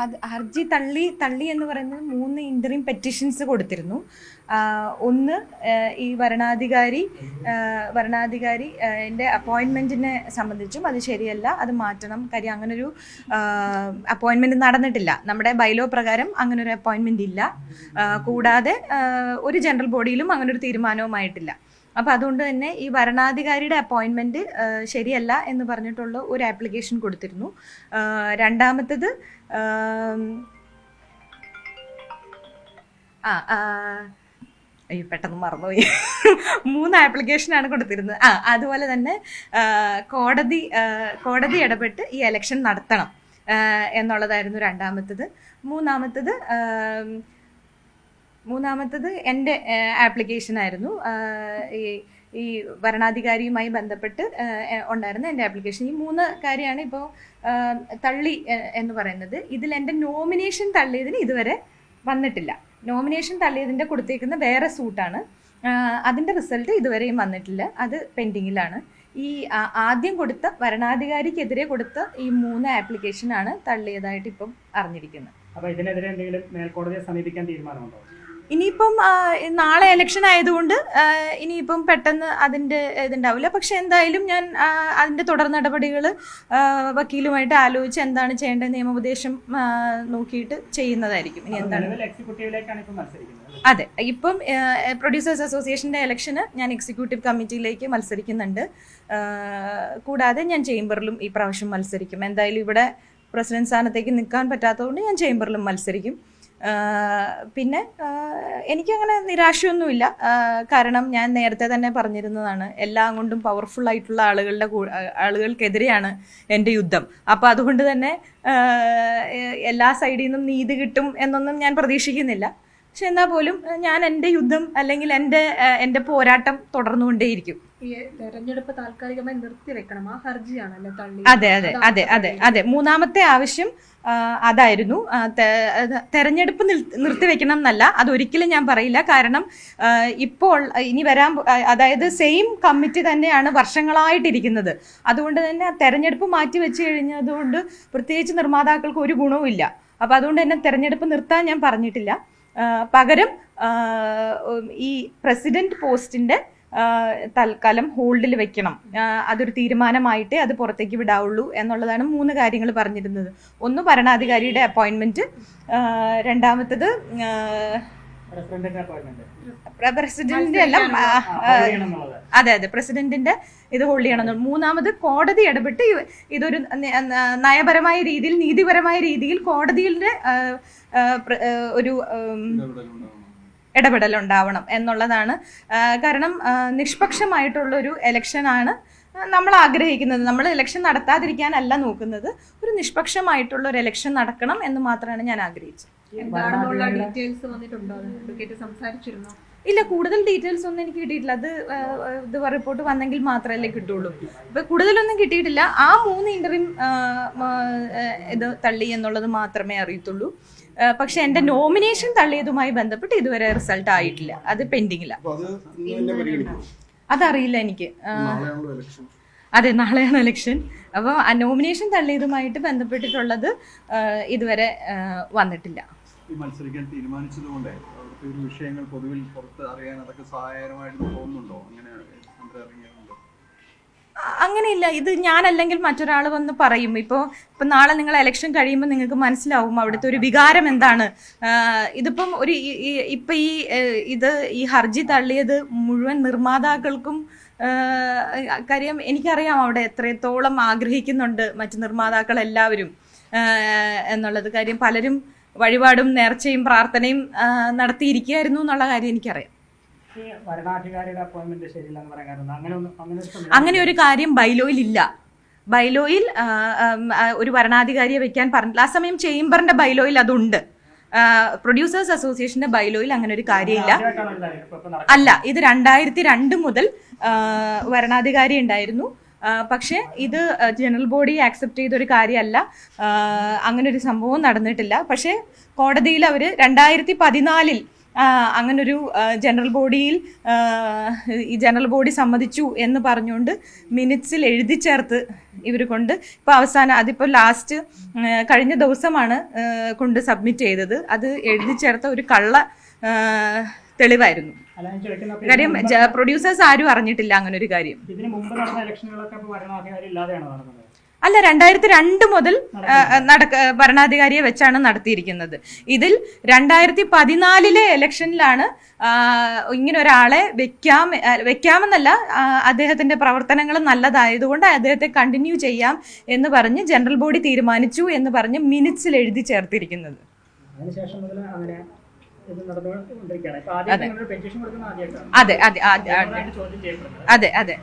അത് ഹർജി തള്ളി എന്ന് പറയുന്നത് 3 ഇന്ററിം പെറ്റീഷൻസ് കൊടുത്തിരുന്നു. ഒന്ന് ഈ വരണാധികാരി എൻ്റെ അപ്പോയിൻമെൻറ്റിനെ സംബന്ധിച്ചും അത് ശരിയല്ല, അത് മാറ്റണം. കാര്യം അങ്ങനൊരു അപ്പോയിൻമെൻറ്റ് നടന്നിട്ടില്ല. നമ്മുടെ ബൈലോ പ്രകാരം അങ്ങനൊരു അപ്പോയിൻമെൻറ്റ് ഇല്ല. കൂടാതെ ഒരു ജനറൽ ബോഡിയിലും അങ്ങനൊരു തീരുമാനവുമായിട്ടില്ല. അപ്പോൾ അതുകൊണ്ട് തന്നെ ഈ വരണാധികാരിയുടെ അപ്പോയിൻമെൻറ്റ് ശരിയല്ല എന്ന് പറഞ്ഞിട്ടുള്ള ഒരു ആപ്ലിക്കേഷൻ കൊടുത്തിരുന്നു. രണ്ടാമത്തത് പെട്ടെന്ന് മറന്നുപോയി. 3 ആപ്ലിക്കേഷനാണ് കൊടുത്തിരുന്നത്. അതുപോലെ തന്നെ കോടതി ഇടപെട്ട് ഈ എലക്ഷൻ നടത്തണം എന്നുള്ളതായിരുന്നു രണ്ടാമത്തത്. മൂന്നാമത്തത് എൻ്റെ ആപ്ലിക്കേഷനായിരുന്നു. ഈ ഭരണാധികാരിയുമായി ബന്ധപ്പെട്ട് ഉണ്ടായിരുന്ന എൻ്റെ ആപ്ലിക്കേഷൻ. ഈ 3 കാര്യമാണ് ഇപ്പോൾ തള്ളി എന്ന് പറയുന്നത്. ഇതിൽ എൻ്റെ നോമിനേഷൻ തള്ളിയതിന് ഇതുവരെ വന്നിട്ടില്ല. നോമിനേഷൻ തള്ളിയതിൻ്റെ കൊടുത്തേക്കുന്ന വേറെ സൂട്ടാണ്. അതിൻ്റെ റിസൾട്ട് ഇതുവരെയും വന്നിട്ടില്ല. അത് പെൻഡിങ്ങിലാണ്. ഈ ആദ്യം കൊടുത്ത വരണാധികാരിക്കെതിരെ കൊടുത്ത ഈ 3 ആപ്ലിക്കേഷനാണ് തള്ളിയതായിട്ട് ഇപ്പം അറിഞ്ഞിരിക്കുന്നത്. അപ്പോൾ ഇതിനെതിരെ എന്തെങ്കിലും മേൽക്കോടതിയെ സമീപിക്കാൻ തീരുമാനമുണ്ടോ? ഇനിയിപ്പം നാളെ ഇലക്ഷൻ ആയതുകൊണ്ട് ഇനിയിപ്പം പെട്ടെന്ന് അതിൻ്റെ ഇതുണ്ടാവില്ല. പക്ഷെ എന്തായാലും ഞാൻ അതിൻ്റെ തുടർ നടപടികൾ വക്കീലുമായിട്ട് ആലോചിച്ച് എന്താണ് ചെയ്യേണ്ടത് നിയമോപദേശം നോക്കിയിട്ട് ചെയ്യുന്നതായിരിക്കും. ഇനി എന്താണ്? അതെ, ഇപ്പം പ്രൊഡ്യൂസേഴ്സ് അസോസിയേഷൻ്റെ ഇലക്ഷന് ഞാൻ എക്സിക്യൂട്ടീവ് കമ്മിറ്റിയിലേക്ക് മത്സരിക്കുന്നുണ്ട്. കൂടാതെ ഞാൻ ചേംബറിലും ഈ പ്രാവശ്യം മത്സരിക്കും. എന്തായാലും ഇവിടെ പ്രസിഡന്റ് സ്ഥാനത്തേക്ക് നിൽക്കാൻ പറ്റാത്തതുകൊണ്ട് ഞാൻ ചേംബറിലും മത്സരിക്കും. പിന്നെ എനിക്കങ്ങനെ നിരാശയൊന്നുമില്ല. കാരണം ഞാൻ നേരത്തെ തന്നെ പറഞ്ഞിരുന്നതാണ്, എല്ലാം കൊണ്ടും പവർഫുൾ ആയിട്ടുള്ള ആളുകൾക്കെതിരെയാണ് എൻ്റെ യുദ്ധം. അപ്പോൾ അതുകൊണ്ട് തന്നെ എല്ലാ സൈഡിൽ നിന്നും നീതി കിട്ടും എന്നൊന്നും ഞാൻ പ്രതീക്ഷിക്കുന്നില്ല. പക്ഷെ എന്നാൽ പോലും ഞാൻ എൻ്റെ യുദ്ധം അല്ലെങ്കിൽ എൻ്റെ പോരാട്ടം തുടർന്നുകൊണ്ടേയിരിക്കും. തെരഞ്ഞെടുപ്പ് താൽക്കാലികമായി നിർത്തിവെക്കണം, ആ ഹർജിയാണല്ലോ തള്ളി. അതെ. മൂന്നാമത്തെ ആവശ്യം അതായിരുന്നു. തെരഞ്ഞെടുപ്പ് നിർത്തിവെക്കണം എന്നല്ല, അതൊരിക്കലും ഞാൻ പറയില്ല. കാരണം ഇപ്പോൾ ഇനി അതായത് സെയിം കമ്മിറ്റി തന്നെയാണ് വർഷങ്ങളായിട്ടിരിക്കുന്നത്. അതുകൊണ്ട് തന്നെ തെരഞ്ഞെടുപ്പ് മാറ്റി വെച്ച് കഴിഞ്ഞതുകൊണ്ട് പ്രത്യേകിച്ച് നിർമ്മാതാക്കൾക്ക് ഒരു ഗുണവും ഇല്ല. അപ്പോൾ അതുകൊണ്ട് തന്നെ തെരഞ്ഞെടുപ്പ് നിർത്താൻ ഞാൻ പറഞ്ഞിട്ടില്ല. പകരം ഈ പ്രസിഡന്റ് പോസ്റ്റിന്റെ തൽക്കാലം ഹോൾഡിൽ വെക്കണം. അതൊരു തീരുമാനമായിട്ടേ അത് പുറത്തേക്ക് വിടാവുള്ളൂ എന്നുള്ളതാണ് 3 കാര്യങ്ങൾ പറഞ്ഞിരുന്നത്. ഒന്ന് ഭരണാധികാരിയുടെ അപ്പോയിൻമെന്റ്, രണ്ടാമത്തത് പ്രസിഡന്റിന്റെ അല്ല, അതെ പ്രസിഡന്റിന്റെ ഇത് ഹോൾഡ് ചെയ്യണം. മൂന്നാമത് കോടതി ഇടപെട്ട് ഇതൊരു നയപരമായ രീതിയിൽ നീതിപരമായ രീതിയിൽ കോടതിയുടെ ഒരു ഇടപെടലുണ്ടാവണം എന്നുള്ളതാണ്. കാരണം നിഷ്പക്ഷമായിട്ടുള്ളൊരു ഇലക്ഷനാണ് നമ്മൾ ആഗ്രഹിക്കുന്നത്. നമ്മൾ ഇലക്ഷൻ നടത്താതിരിക്കാനല്ല നോക്കുന്നത്, ഒരു നിഷ്പക്ഷമായിട്ടുള്ള ഒരു ഇലക്ഷൻ നടക്കണം എന്ന് മാത്രമാണ് ഞാൻ ആഗ്രഹിച്ചത്. ഇല്ല, കൂടുതൽ ഡീറ്റെയിൽസ് ഒന്നും എനിക്ക് കിട്ടിയിട്ടില്ല. ഇത് റിപ്പോർട്ട് വന്നെങ്കിൽ മാത്രമല്ലേ കിട്ടുള്ളൂ. ഇപ്പൊ കൂടുതലൊന്നും കിട്ടിയിട്ടില്ല. ആ 3 ഇന്റർവ്യൂ ഇത് തള്ളി എന്നുള്ളത് മാത്രമേ അറിയത്തുള്ളൂ. പക്ഷെ എന്റെ നോമിനേഷൻ തള്ളിയതുമായി ബന്ധപ്പെട്ട് ഇതുവരെ റിസൾട്ട് ആയിട്ടില്ല. അത് പെൻഡിങ്ങില്ല. അതറിയില്ല എനിക്ക്. അതെ, നാളെയാണ് ഇലക്ഷൻ. അപ്പോൾ ആ നോമിനേഷൻ തള്ളിയതുമായിട്ട് ബന്ധപ്പെട്ടിട്ടുള്ളത് ഇതുവരെ വന്നിട്ടില്ല. മത്സരിക്കാൻ തീരുമാനിച്ചതുകൊണ്ട് വിഷയങ്ങൾ പൊതുവിൽ പുറത്ത് അറിയാൻ അതൊക്കെ സഹായകരമായിട്ട് തോന്നുന്നുണ്ടോ? അങ്ങനെയില്ല. ഇത് ഞാനല്ലെങ്കിൽ മറ്റൊരാൾ വന്ന് പറയും. ഇപ്പോൾ നാളെ നിങ്ങൾ ഇലക്ഷൻ കഴിയുമ്പോൾ നിങ്ങൾക്ക് മനസ്സിലാവും അവിടുത്തെ ഒരു വികാരം എന്താണ്. ഇതിപ്പം ഈ ഹർജി തള്ളിയത് മുഴുവൻ നിർമ്മാതാക്കൾക്കും കാര്യം എനിക്കറിയാം അവിടെ എത്രത്തോളം ആഗ്രഹിക്കുന്നുണ്ട് മറ്റ് നിർമ്മാതാക്കൾ എല്ലാവരും എന്നുള്ളത്. കാര്യം പലരും വഴിപാടും നേർച്ചയും പ്രാർത്ഥനയും നടത്തിയിരിക്കുകയായിരുന്നു എന്നുള്ള കാര്യം എനിക്കറിയാം. അങ്ങനെ ഒരു കാര്യം ബൈലോയിൽ ഇല്ല. ബൈലോയിൽ ഒരു വരണാധികാരിയെ വെക്കാൻ പറഞ്ഞില്ല. ആ സമയം ചേംബറിന്റെ ബൈലോയിൽ അതുണ്ട്. പ്രൊഡ്യൂസേഴ്സ് അസോസിയേഷന്റെ ബൈലോയിൽ അങ്ങനെ ഒരു കാര്യമില്ല. അല്ല, ഇത് 2002 മുതൽ വരണാധികാരി ഉണ്ടായിരുന്നു. പക്ഷേ ഇത് ജനറൽ ബോഡി ആക്സെപ്റ്റ് ചെയ്തൊരു കാര്യമല്ല. അങ്ങനെ ഒരു സംഭവം നടന്നിട്ടില്ല. പക്ഷേ കോടതിയിൽ അവർ 2014 അങ്ങനൊരു ജനറൽ ബോഡി സമ്മതിച്ചു എന്ന് പറഞ്ഞുകൊണ്ട് മിനിറ്റ്സിൽ എഴുതി ചേർത്ത് ഇവർ കൊണ്ട് ഇപ്പോൾ അവസാനം അതിപ്പോൾ ലാസ്റ്റ് കഴിഞ്ഞ ദിവസമാണ് കൊണ്ട് സബ്മിറ്റ് ചെയ്തത്. അത് എഴുതി ചേർത്ത ഒരു കള്ള തെളിവായിരുന്നു. അല്ല, ഞാൻ ചോദിക്കുന്ന അപ്പൊ കാര്യം പ്രൊഡ്യൂസേഴ്സ് ആരും അറിഞ്ഞിട്ടില്ല അങ്ങനെ ഒരു കാര്യം. ഇതിന് മുമ്പ് നടന്ന ഇലക്ഷനുകളൊക്കെ ഇപ്പൊ ഭരണാധികാരി ഇല്ലാതെയാണോ നടന്നത്? അല്ല, 2002 മുതൽ ഭരണാധികാരിയെ വെച്ചാണ് നടത്തിയിരിക്കുന്നത്. ഇതിൽ 2014 ഇലക്ഷനിലാണ് ഇങ്ങനെ ഒരാളെ വെക്കാമെന്നല്ല, അദ്ദേഹത്തിന്റെ പ്രവർത്തനങ്ങൾ നല്ലതായതുകൊണ്ട് അദ്ദേഹത്തെ കണ്ടിന്യൂ ചെയ്യാം എന്ന് പറഞ്ഞ് ജനറൽ ബോഡി തീരുമാനിച്ചു എന്ന് പറഞ്ഞ് മിനിറ്റ്സിൽ എഴുതി ചേർത്തിരിക്കുന്നത്. അതിനുശേഷം മുതൽ അങ്ങനെ ഇത് നടന്നുകൊണ്ടിരിക്കുകയാണ്. ഇപ്പൊ ആദ്യം പെറ്റീഷൻ കൊടുക്കുന്ന ആദ്യമായിട്ടാണ്. അതെ അതെ ചോദ്യം ചെയ്യപ്പെടുന്നത്. അതെ അതെ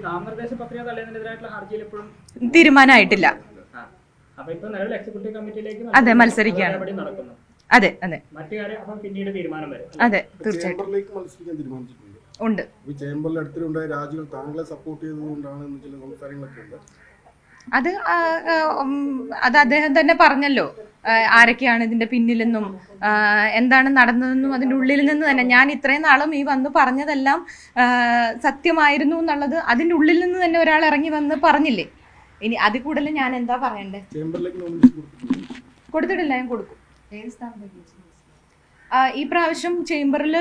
നാമനിർദ്ദേശ പത്രിക തള്ളിയതിനെതിരായിട്ടുള്ള ഹർജിയിൽ ഇപ്പോഴും തീരുമാനമായിട്ടില്ല. അപ്പൊ ഇപ്പൊ നിലവിൽ എക്സിക്യൂട്ടീവ് കമ്മിറ്റിയിലേക്ക് അതെ മത്സരിക്കുകയാണ്. നടക്കുന്നു. അതെ അതെ മറ്റു കാര്യം അപ്പം പിന്നീട് തീരുമാനം വരും. അതെ തീർച്ചയായിട്ടും മത്സരിക്കാൻ തീരുമാനിച്ചിട്ടുണ്ട്. ഉണ്ട്. ചേംബറിൽ അടുത്തിലുണ്ടായ രാജികൾ താങ്കളെ സപ്പോർട്ട് ചെയ്തതുകൊണ്ടാണ് ചില സംസാരങ്ങളൊക്കെ ഉണ്ട്. അത് അദ്ദേഹം തന്നെ പറഞ്ഞല്ലോ ആരൊക്കെയാണ് ഇതിന്റെ പിന്നിലെന്നും എന്താണ് നടന്നതെന്നും അതിൻ്റെ ഉള്ളിൽ നിന്ന് തന്നെ. ഞാൻ ഇത്രയും നാളും ഈ വന്ന് പറഞ്ഞതെല്ലാം സത്യമായിരുന്നു എന്നുള്ളത് അതിൻ്റെ ഉള്ളിൽ നിന്ന് തന്നെ ഒരാൾ ഇറങ്ങി വന്ന് പറഞ്ഞില്ലേ. ഇനി അതിൽ കൂടുതൽ ഞാൻ എന്താ പറയണ്ടേ? കൊടുത്തിട്ടില്ല, ഞാൻ കൊടുക്കും. ഈ പ്രാവശ്യം ചേംബറിൽ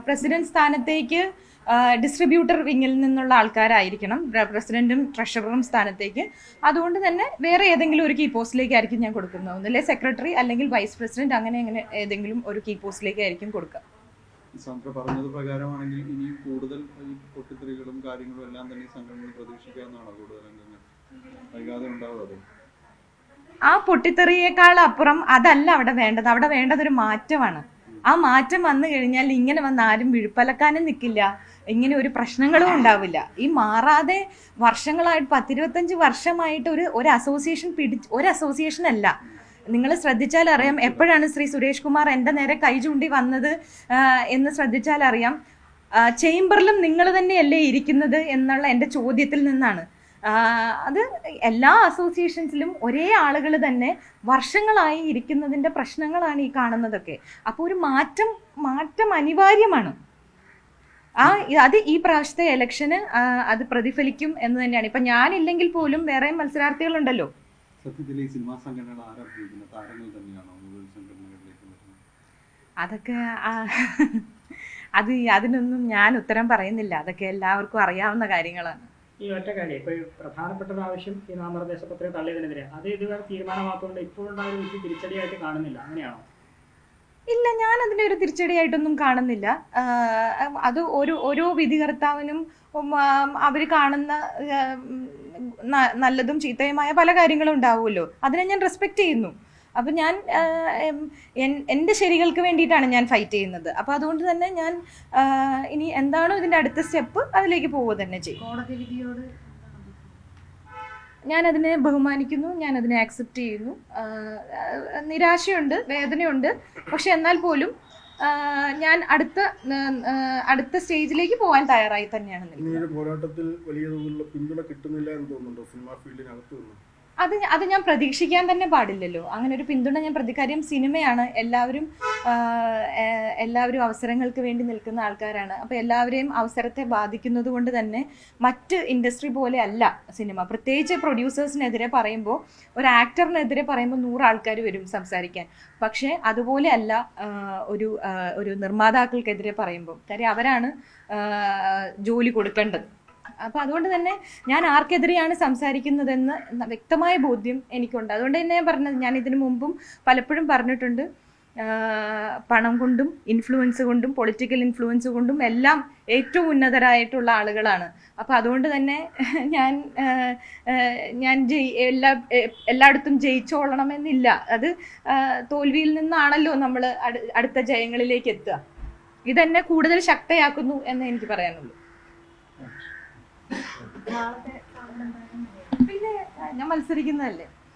പ്രസിഡന്റ് സ്ഥാനത്തേക്ക് ഡിസ്ട്രിബ്യൂട്ടർ വിങ്ങിൽ നിന്നുള്ള ആൾക്കാരായിരിക്കണം പ്രസിഡന്റും ട്രഷററും സ്ഥാനത്തേക്ക്. അതുകൊണ്ട് തന്നെ വേറെ ഏതെങ്കിലും ഒരു കീ പോസ്റ്റിലേക്കായിരിക്കും ഞാൻ കൊടുക്കുന്നത്. ഒന്നില്ലേ സെക്രട്ടറി അല്ലെങ്കിൽ വൈസ് പ്രസിഡന്റ്, അങ്ങനെ ഏതെങ്കിലും ഒരു കീ പോസ്റ്റിലേക്കായിരിക്കും കൊടുക്കുക. സാന്ദ്ര പറഞ്ഞത് പ്രകാരമാണെങ്കിൽ ഇനിയും കൂടുതൽ പൊട്ടിത്തെറികളും കാര്യങ്ങളും എല്ലാം തന്നെ സംഘടനകൾ പ്രതീക്ഷിക്കാവുന്നതാണ്. കൂടുതൽ അംഗങ്ങൾ വൈകാതെ ഉണ്ടാവുക. ആ പൊട്ടിത്തെറിയേക്കാൾ അപ്പുറം അതല്ല അവിടെ വേണ്ടത്. അവിടെ വേണ്ടത് ഒരു മാറ്റമാണ്. ആ മാറ്റം വന്നു കഴിഞ്ഞാൽ ഇങ്ങനെ വന്ന് ആരും വിഴുപ്പലക്കാനും നിൽക്കില്ല, ഇങ്ങനെ ഒരു പ്രശ്നങ്ങളും ഉണ്ടാവില്ല. ഈ മാറാതെ വർഷങ്ങളായിട്ട് 10-25 വർഷമായിട്ട് ഒരു അസോസിയേഷൻ ഒരു അസോസിയേഷൻ അല്ല. നിങ്ങൾ ശ്രദ്ധിച്ചാൽ അറിയാം എപ്പോഴാണ് ശ്രീ സുരേഷ് കുമാർ എൻ്റെ നേരെ കൈ ചൂണ്ടി വന്നത് എന്ന് ശ്രദ്ധിച്ചാൽ അറിയാം. ചേംബറിലും നിങ്ങൾ തന്നെയല്ലേ ഇരിക്കുന്നത് എന്നുള്ള എൻ്റെ ചോദ്യത്തിൽ നിന്നാണ്. അത് എല്ലാ അസോസിയേഷൻസിലും ഒരേ ആളുകൾ തന്നെ വർഷങ്ങളായി ഇരിക്കുന്നതിൻ്റെ പ്രശ്നങ്ങളാണ് ഈ കാണുന്നതൊക്കെ. അപ്പോൾ ഒരു മാറ്റം അനിവാര്യമാണ്. അത് ഈ പ്രാവശ്യത്തെ ഇലക്ഷന് അത് പ്രതിഫലിക്കും എന്ന് തന്നെയാണ്. ഇപ്പം ഞാനില്ലെങ്കിൽ പോലും വേറെ മത്സരാർത്ഥികളുണ്ടല്ലോ. അതൊക്കെ അതിനൊന്നും ഞാൻ ഉത്തരം പറയുന്നില്ല. അതൊക്കെ എല്ലാവർക്കും അറിയാവുന്ന കാര്യങ്ങളാണ്. ഈ ഒറ്റ കാര്യം ഇപ്പൊ പ്രധാനപ്പെട്ട ഒരു ആവശ്യം ഈ നാമനിർദ്ദേശ പത്രിക തള്ളിയതിനെതിരെ അത് ഇതുവരെ തീരുമാനമാക്കുകൊണ്ട് ഇപ്പോഴുണ്ടായ ഒരു തിരിച്ചടിയായിട്ട് കാണുന്നില്ല, അങ്ങനെയാണോ? ഇല്ല, ഞാൻ അതിനെ ഒരു തിരിച്ചടിയായിട്ടൊന്നും കാണുന്നില്ല. അത് ഓരോ വിധികർത്താവിനും അവർ കാണുന്ന നല്ലതും ചീത്തയുമായ പല കാര്യങ്ങളും ഉണ്ടാവുമല്ലോ. അതിനെ ഞാൻ റെസ്പെക്റ്റ് ചെയ്യുന്നു. അപ്പം ഞാൻ എൻ്റെ ശരികൾക്ക് വേണ്ടിയിട്ടാണ് ഞാൻ ഫൈറ്റ് ചെയ്യുന്നത്. അപ്പോൾ അതുകൊണ്ട് തന്നെ ഞാൻ ഇനി എന്താണോ ഇതിൻ്റെ അടുത്ത സ്റ്റെപ്പ് അതിലേക്ക് പോവുക തന്നെ ചെയ്യും. കോടതി വിധിയോട് ഞാനതിനെ ബഹുമാനിക്കുന്നു, ഞാനതിനെ ആക്സെപ്റ്റ് ചെയ്യുന്നു. നിരാശയുണ്ട്, വേദനയുണ്ട്. പക്ഷെ എന്നാൽ പോലും ഞാൻ അടുത്ത സ്റ്റേജിലേക്ക് പോകാൻ തയ്യാറായി തന്നെയാണ് നിൽക്കുന്നത്. പോരാട്ടത്തിൽ വലിയ തോതിലുള്ള പിന്തുണ കിട്ടുന്നില്ല എന്ന് തോന്നുന്നുണ്ടോ സിനിമാ ഫീൽഡിനകത്ത് നിന്ന്? അത് ഞാൻ പ്രതീക്ഷിക്കാൻ തന്നെ പാടില്ലല്ലോ. അങ്ങനെ ഒരു പിന്തുണ ഞാൻ കാര്യം സിനിമയാണ്, എല്ലാവരും അവസരങ്ങൾക്ക് വേണ്ടി നിൽക്കുന്ന ആൾക്കാരാണ്. അപ്പോൾ എല്ലാവരെയും അവസരത്തെ ബാധിക്കുന്നത് കൊണ്ട് തന്നെ മറ്റ് ഇൻഡസ്ട്രി പോലെ അല്ല സിനിമ. പ്രത്യേകിച്ച് പ്രൊഡ്യൂസേഴ്സിനെതിരെ പറയുമ്പോൾ, ഒരു ആക്ടറിനെതിരെ പറയുമ്പോൾ 100 ആൾക്കാർ വരും സംസാരിക്കാൻ. പക്ഷേ അതുപോലെ അല്ല ഒരു നിർമ്മാതാക്കൾക്കെതിരെ പറയുമ്പോൾ. കാര്യം അവരാണ് ജോലി കൊടുക്കേണ്ടത്. അപ്പോൾ അതുകൊണ്ട് തന്നെ ഞാൻ ആർക്കെതിരെയാണ് സംസാരിക്കുന്നതെന്ന് വ്യക്തമായ ബോധ്യം എനിക്കുണ്ട്. അതുകൊണ്ട് തന്നെ ഞാൻ പറഞ്ഞത്, ഞാൻ ഇതിനു മുമ്പും പലപ്പോഴും പറഞ്ഞിട്ടുണ്ട്, പണം കൊണ്ടും ഇൻഫ്ലുവൻസ് കൊണ്ടും പൊളിറ്റിക്കൽ ഇൻഫ്ലുവൻസ് കൊണ്ടും എല്ലാം ഏറ്റവും ഉന്നതരായിട്ടുള്ള ആളുകളാണ്. അപ്പോൾ അതുകൊണ്ട് തന്നെ ഞാൻ എല്ലായിടത്തും ജയിച്ചോളണമെന്നില്ല. അത് തോൽവിയിൽ നിന്നാണല്ലോ നമ്മൾ അടുത്ത ജയങ്ങളിലേക്ക് എത്തുക. ഇതെന്നെ കൂടുതൽ ശക്തയാക്കുന്നു എന്ന് എനിക്ക് പറയാനുള്ളൂ. പിന്നെ ഞാൻ മത്സരിക്കുന്നതല്ലേ.